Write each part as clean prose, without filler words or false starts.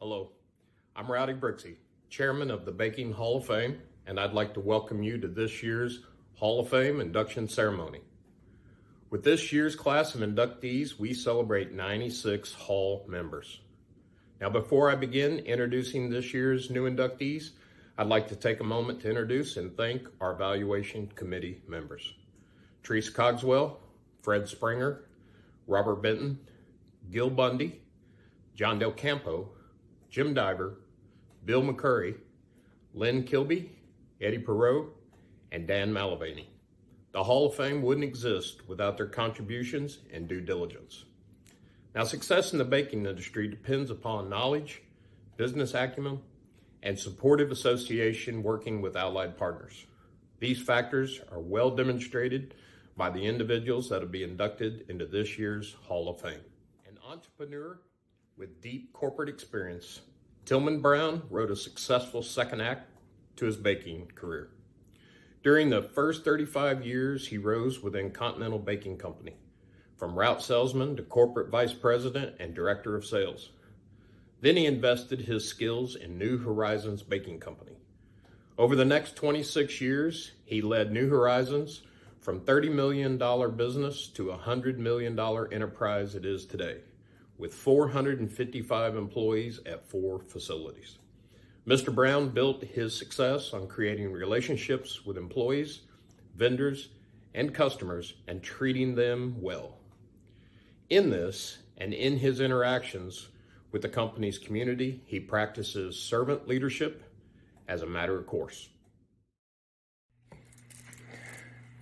Hello, I'm Rowdy Brixey, Chairman of the Baking Hall of Fame, and I'd like to welcome you to this year's Hall of Fame induction ceremony. With this year's class of inductees, we celebrate 96 Hall members. Now, before I begin introducing this year's new inductees, I'd like to take a moment to introduce and thank our evaluation committee members. Teresa Cogswell, Fred Springer, Robert Benton, Gil Bundy, John Del Campo, Jim Diver, Bill McCurry, Lynn Kilby, Eddie Perot, and Dan Malavaney. The Hall of Fame wouldn't exist without their contributions and due diligence. Now, success in the baking industry depends upon knowledge, business acumen, and supportive association working with allied partners. These factors are well demonstrated by the individuals that will be inducted into this year's Hall of Fame. An entrepreneur with deep corporate experience, Tilmon Brown wrote a successful second act to his baking career. During the first 35 years, he rose within Continental Baking Company, from route salesman to corporate vice president and director of sales. Then he invested his skills in New Horizons Baking Company. Over the next 26 years, he led New Horizons from $30 million business to a $100 million enterprise it is today, with 455 employees at 4 facilities. Mr. Brown built his success on creating relationships with employees, vendors, and customers and treating them well. In this and in his interactions with the company's community, he practices servant leadership as a matter of course.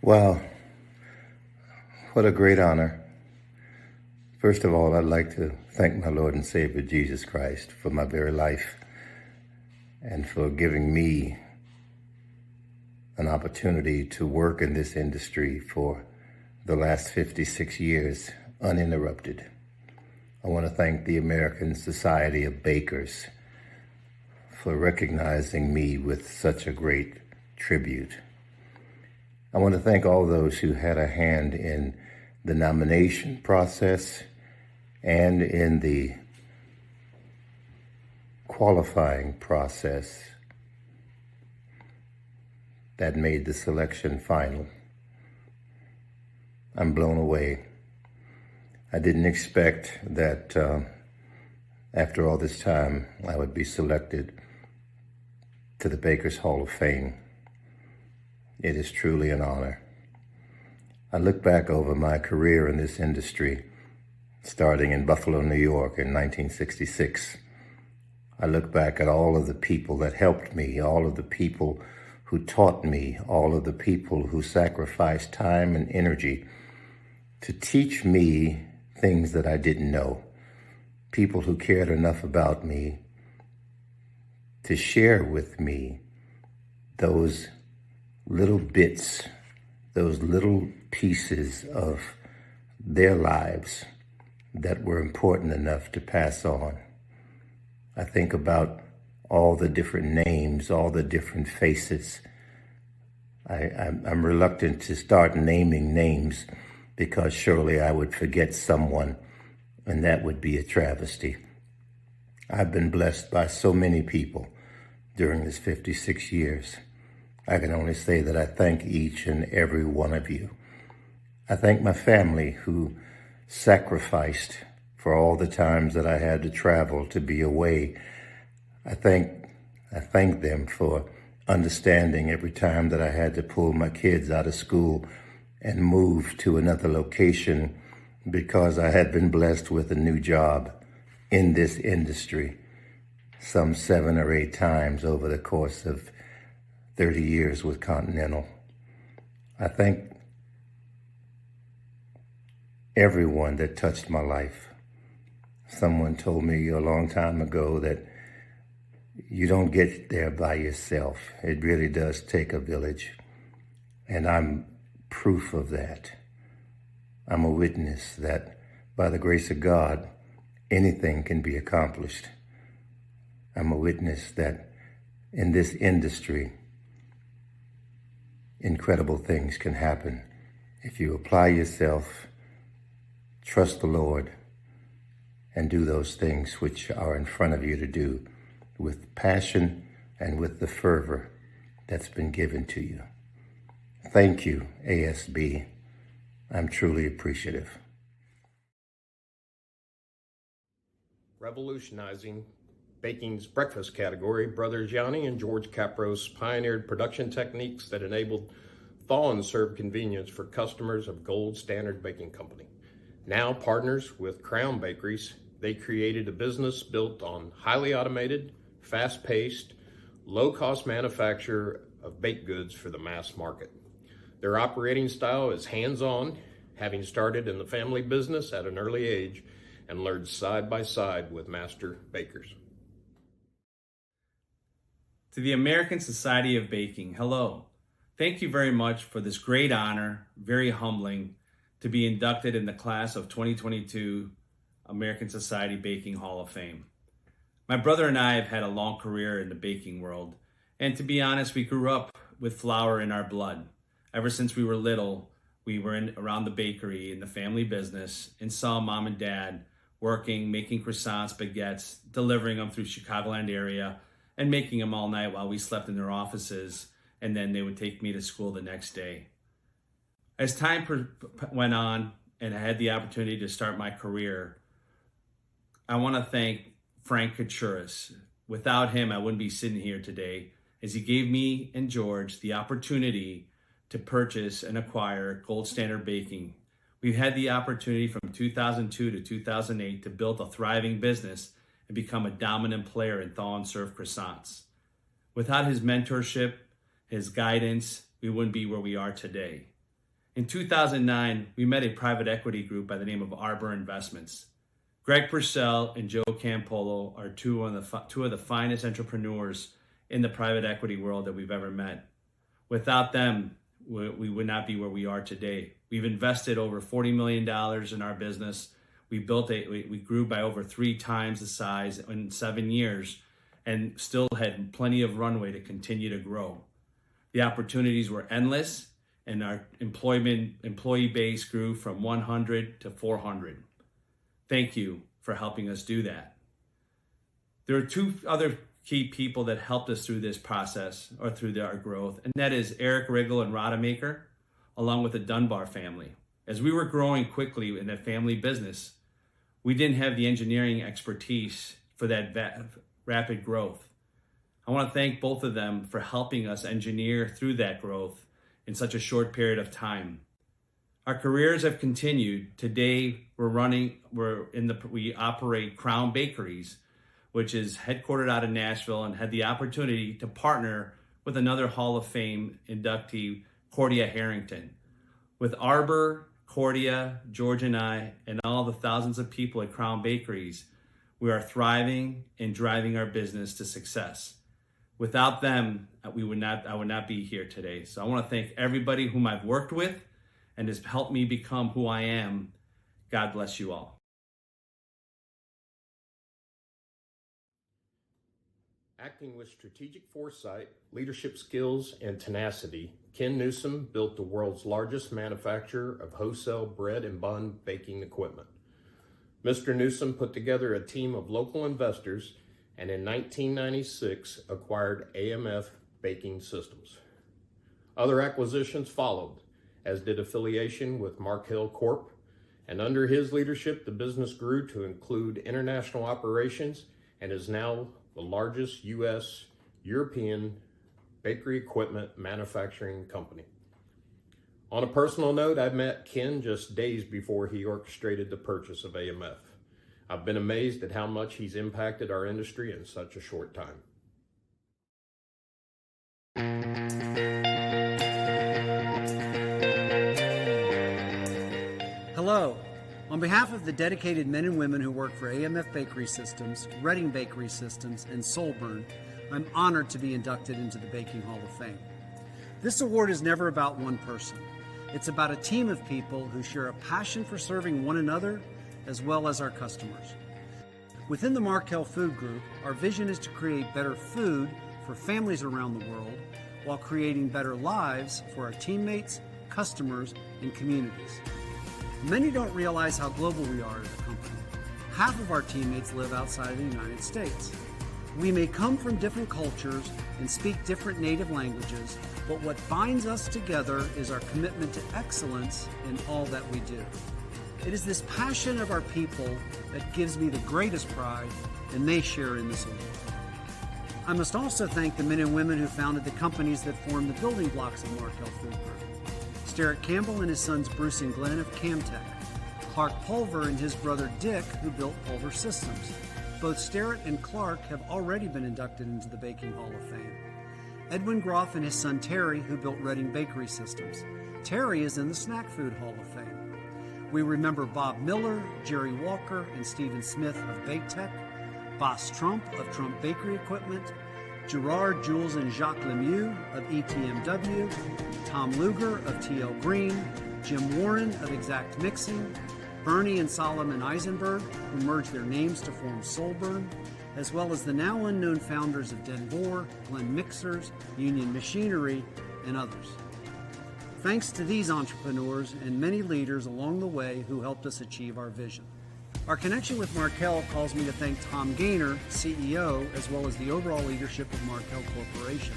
Wow, what a great honor. First of all, I'd like to thank my Lord and Savior Jesus Christ for my very life and for giving me an opportunity to work in this industry for the last 56 years uninterrupted. I want to thank the American Society of Bakers for recognizing me with such a great tribute. I want to thank all those who had a hand in the nomination process and in the qualifying process that made the selection final. I'm blown away. I didn't expect that after all this time I would be selected to the Bakers Hall of Fame. It is truly an honor. I look back over my career in this industry, starting in Buffalo, New York in 1966. I look back at all of the people that helped me, all of the people who taught me, all of the people who sacrificed time and energy to teach me things that I didn't know, people who cared enough about me to share with me those little bits, those little pieces of their lives that were important enough to pass on. I think about all the different names, all the different faces. I'm reluctant to start naming names because surely I would forget someone, and that would be a travesty. I've been blessed by so many people during this 56 years. I can only say that I thank each and every one of you. I thank my family who sacrificed for all the times that I had to travel to be away. I thank them for understanding every time that I had to pull my kids out of school and move to another location because I had been blessed with a new job in this industry some 7 or 8 times over the course of 30 years with Continental. I thank everyone that touched my life. Someone told me a long time ago that you don't get there by yourself. It really does take a village. And I'm proof of that. I'm a witness that by the grace of God, anything can be accomplished. I'm a witness that in this industry, incredible things can happen if you apply yourself, trust the Lord, and do those things which are in front of you to do with passion and with the fervor that's been given to you. Thank you, A.S.B. I'm truly appreciative. Revolutionizing baking's breakfast category, brothers Yianny and George Caparos pioneered production techniques that enabled thaw and serve convenience for customers of Gold Standard Baking Company. Now partners with Crown Bakeries, they created a business built on highly automated, fast-paced, low-cost manufacture of baked goods for the mass market. Their operating style is hands-on, having started in the family business at an early age and learned side by side with master bakers. To the American Society of Baking, hello. Thank you very much for this great honor, very humbling, to be inducted in the class of 2022 American Society Baking Hall of Fame. My brother and I have had a long career in the baking world, and to be honest, we grew up with flour in our blood. Ever since we were little, we were around the bakery in the family business and saw mom and dad working, making croissants, baguettes, delivering them through Chicagoland area, and making them all night while we slept in their offices, and then they would take me to school the next day. As time went on and I had the opportunity to start my career, I want to thank Frank Kachuris. Without him, I wouldn't be sitting here today, as he gave me and George the opportunity to purchase and acquire Gold Standard Baking. We've had the opportunity from 2002 to 2008 to build a thriving business and become a dominant player in thaw and serve croissants. Without his mentorship, his guidance, we wouldn't be where we are today. In 2009, we met a private equity group by the name of Arbor Investments. Greg Purcell and Joe Campolo are two of the finest entrepreneurs in the private equity world that we've ever met. Without them, we would not be where we are today. We've invested over $40 million in our business. We grew by over 3 times the size in 7 years and still had plenty of runway to continue to grow. The opportunities were endless, and our employee base grew from 100 to 400. Thank you for helping us do that. There are 2 other key people that helped us through this process or through our growth, and that is Eric Riggle and Rodemaker, along with the Dunbar family. As we were growing quickly in that family business, we didn't have the engineering expertise for that rapid growth. I want to thank both of them for helping us engineer through that growth in such a short period of time. Our careers have continued. Today, we operate Crown Bakeries, which is headquartered out of Nashville, and had the opportunity to partner with another Hall of Fame inductee, Cordia Harrington. With Arbor, Cordia, George and I, and all the thousands of people at Crown Bakeries, we are thriving and driving our business to success. Without them, I would not be here today. So I want to thank everybody whom I've worked with and has helped me become who I am. God bless you all. Acting with strategic foresight, leadership skills, and tenacity, Ken Newsome built the world's largest manufacturer of wholesale bread and bun baking equipment. Mr. Newsome put together a team of local investors and in 1996 acquired AMF Baking Systems. Other acquisitions followed, as did affiliation with Markel Corp., and under his leadership, the business grew to include international operations and is now the largest U.S. European bakery equipment manufacturing company. On a personal note, I met Ken just days before he orchestrated the purchase of AMF. I've been amazed at how much he's impacted our industry in such a short time. Hello. On behalf of the dedicated men and women who work for AMF Bakery Systems, Reading Bakery Systems, and Solburn, I'm honored to be inducted into the Baking Hall of Fame. This award is never about one person. It's about a team of people who share a passion for serving one another as well as our customers. Within the Markel Food Group, our vision is to create better food for families around the world while creating better lives for our teammates, customers, and communities. Many don't realize how global we are as a company. Half of our teammates live outside of the United States. We may come from different cultures and speak different native languages, but what binds us together is our commitment to excellence in all that we do. It is this passion of our people that gives me the greatest pride, and they share in this award. I must also thank the men and women who founded the companies that form the building blocks of Markel Food Group. Sterrett Campbell and his sons Bruce and Glenn of Camtech. Clark Pulver and his brother Dick, who built Pulver Systems. Both Sterrett and Clark have already been inducted into the Baking Hall of Fame. Edwin Groff and his son Terry, who built Reading Bakery Systems. Terry is in the Snack Food Hall of Fame. We remember Bob Miller, Jerry Walker, and Stephen Smith of BakeTech, Boss Trump of Trump Bakery Equipment, Gerard, Jules, and Jacques Lemieux of ETMW, Tom Luger of TL Green, Jim Warren of Exact Mixing, Bernie and Solomon Eisenberg, who merged their names to form Solburn, as well as the now unknown founders of Denvor, Glen Mixers, Union Machinery, and others. Thanks to these entrepreneurs and many leaders along the way who helped us achieve our vision. Our connection with Markel calls me to thank Tom Gaynor, CEO, as well as the overall leadership of Markel Corporation.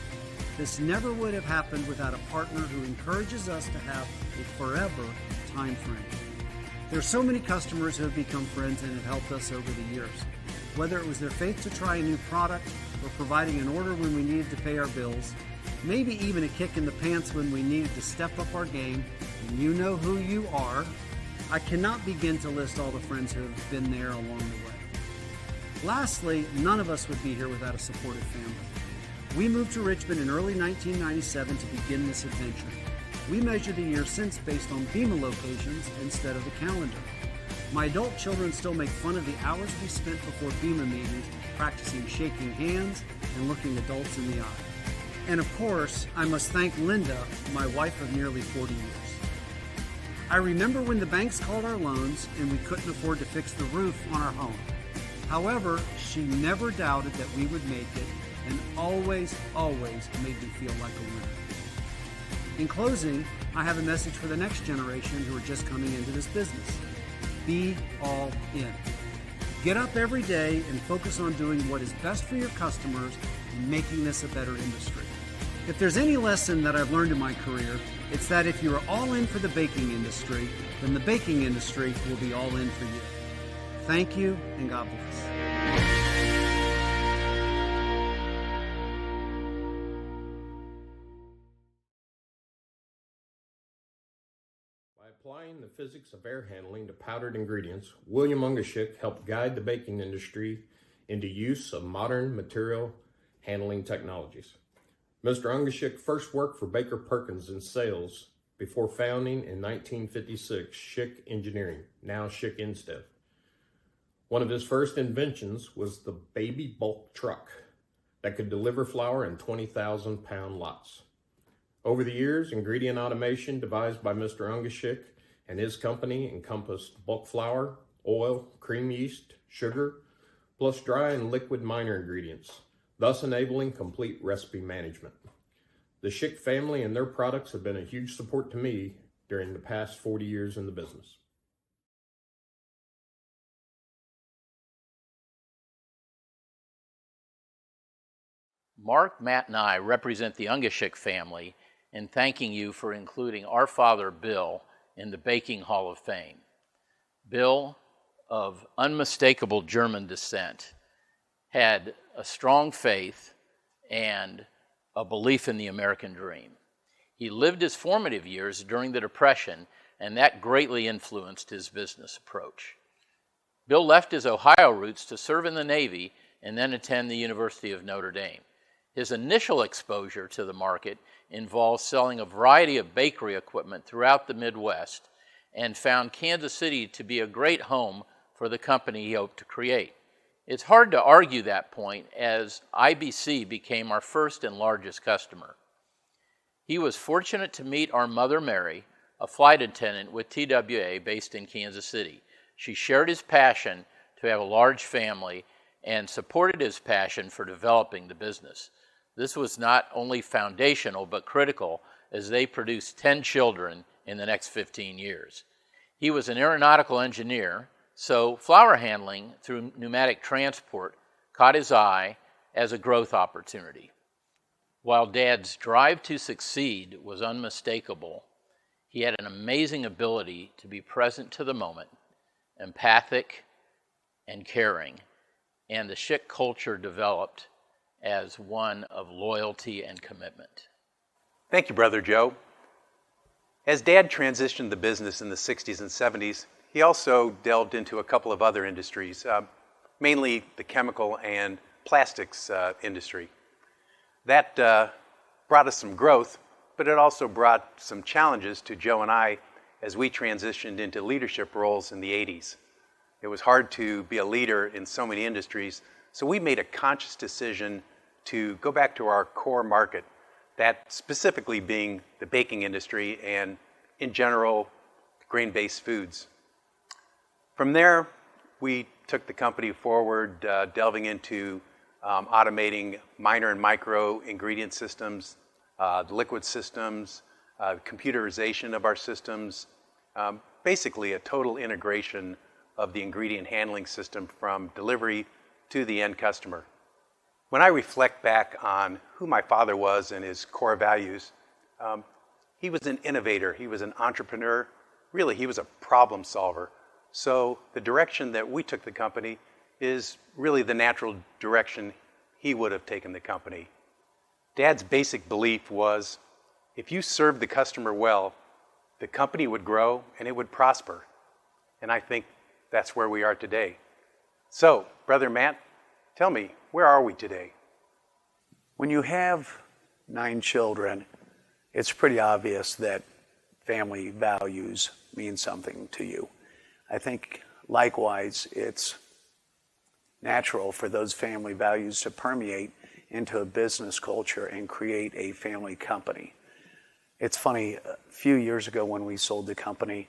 This never would have happened without a partner who encourages us to have a forever time frame. There are so many customers who have become friends and have helped us over the years. Whether it was their faith to try a new product or providing an order when we needed to pay our bills, maybe even a kick in the pants when we needed to step up our game, and you know who you are. I cannot begin to list all the friends who have been there along the way. Lastly, none of us would be here without a supportive family. We moved to Richmond in early 1997 to begin this adventure. We measure the years since based on BEMA locations instead of the calendar. My adult children still make fun of the hours we spent before BEMA meetings practicing shaking hands and looking adults in the eye. And of course, I must thank Linda, my wife of nearly 40 years. I remember when the banks called our loans and we couldn't afford to fix the roof on our home. However, she never doubted that we would make it and always made me feel like a winner. In closing, I have a message for the next generation who are just coming into this business. Be all in. Get up every day and focus on doing what is best for your customers and making this a better industry. If there's any lesson that I've learned in my career, it's that if you're all in for the baking industry, then the baking industry will be all in for you. Thank you, and God bless. By applying the physics of air handling to powdered ingredients, William Ungashick helped guide the baking industry into use of modern material handling technologies. Mr. Ungashick first worked for Baker Perkins in sales before founding in 1956 Shick Engineering, now Shick Esteve. One of his first inventions was the baby bulk truck that could deliver flour in 20,000-pound lots. Over the years, ingredient automation devised by Mr. Ungashick and his company encompassed bulk flour, oil, cream yeast, sugar, plus dry and liquid minor ingredients, thus enabling complete recipe management. The Shick family and their products have been a huge support to me during the past 40 years in the business. Mark, Matt, and I represent the Ungashick family in thanking you for including our father, Bill, in the Baking Hall of Fame. Bill, of unmistakable German descent, had a strong faith and a belief in the American dream. He lived his formative years during the Depression, and that greatly influenced his business approach. Bill left his Ohio roots to serve in the Navy and then attend the University of Notre Dame. His initial exposure to the market involved selling a variety of bakery equipment throughout the Midwest and found Kansas City to be a great home for the company he hoped to create. It's hard to argue that point as IBC became our first and largest customer. He was fortunate to meet our mother, Mary, a flight attendant with TWA based in Kansas City. She shared his passion to have a large family and supported his passion for developing the business. This was not only foundational but critical as they produced 10 children in the next 15 years. He was an aeronautical engineer, So flower handling through pneumatic transport caught his eye as a growth opportunity. While Dad's drive to succeed was unmistakable, he had an amazing ability to be present to the moment, empathic and caring, and the Shick culture developed as one of loyalty and commitment. Thank you, Brother Joe. As Dad transitioned the business in the 60s and 70s, he also delved into a couple of other industries, mainly the chemical and plastics industry. That brought us some growth, but it also brought some challenges to Joe and I as we transitioned into leadership roles in the 80s. It was hard to be a leader in so many industries, so we made a conscious decision to go back to our core market, that specifically being the baking industry and, in general, grain-based foods. From there, we took the company forward, delving into automating minor and micro ingredient systems, liquid systems, computerization of our systems, basically a total integration of the ingredient handling system from delivery to the end customer. When I reflect back on who my father was and his core values, he was an innovator, he was an entrepreneur, really he was a problem solver. So the direction that we took the company is really the natural direction he would have taken the company. Dad's basic belief was, if you served the customer well, the company would grow and it would prosper. And I think that's where we are today. So, Brother Matt, tell me, where are we today? When you have 9 children, it's pretty obvious that family values mean something to you. I think, likewise, it's natural for those family values to permeate into a business culture and create a family company. It's funny, a few years ago when we sold the company,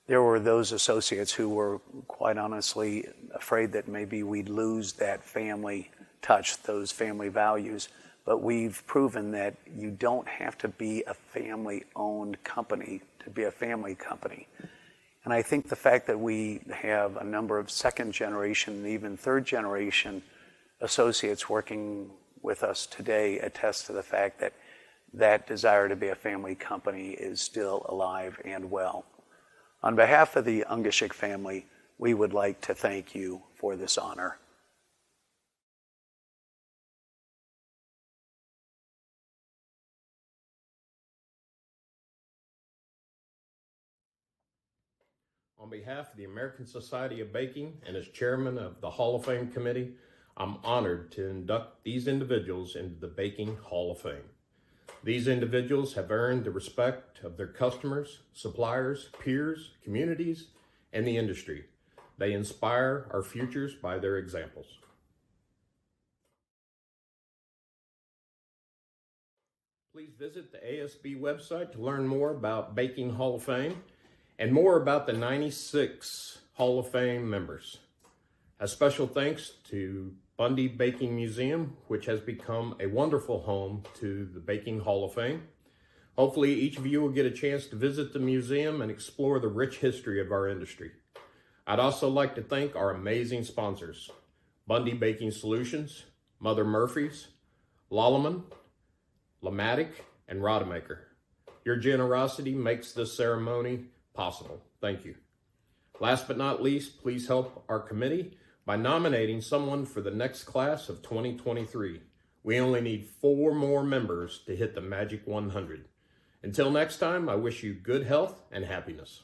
there were those associates who were quite honestly afraid that maybe we'd lose that family touch, those family values. But we've proven that you don't have to be a family-owned company to be a family company. And I think the fact that we have a number of second generation and even third generation associates working with us today attests to the fact that that desire to be a family company is still alive and well. On behalf of the Ungashick family, we would like to thank you for this honor. On behalf of the American Society of Baking and as chairman of the Hall of Fame committee, I'm honored to induct these individuals into the Baking Hall of Fame. These individuals have earned the respect of their customers, suppliers, peers, communities, and the industry. They inspire our futures by their examples. Please visit the A.S.B. website to learn more about Baking Hall of Fame and more about the 96 Hall of Fame members. A special thanks to Bundy Baking Museum, which has become a wonderful home to the Baking Hall of Fame. Hopefully each of you will get a chance to visit the museum and explore the rich history of our industry. I'd also like to thank our amazing sponsors, Bundy Baking Solutions, Mother Murphy's, Lallemand, Lamatic, and Rodemaker. Your generosity makes this ceremony possible. Thank you. Last but not least, please help our committee by nominating someone for the next class of 2023. We only need 4 more members to hit the magic 100. Until next time, I wish you good health and happiness.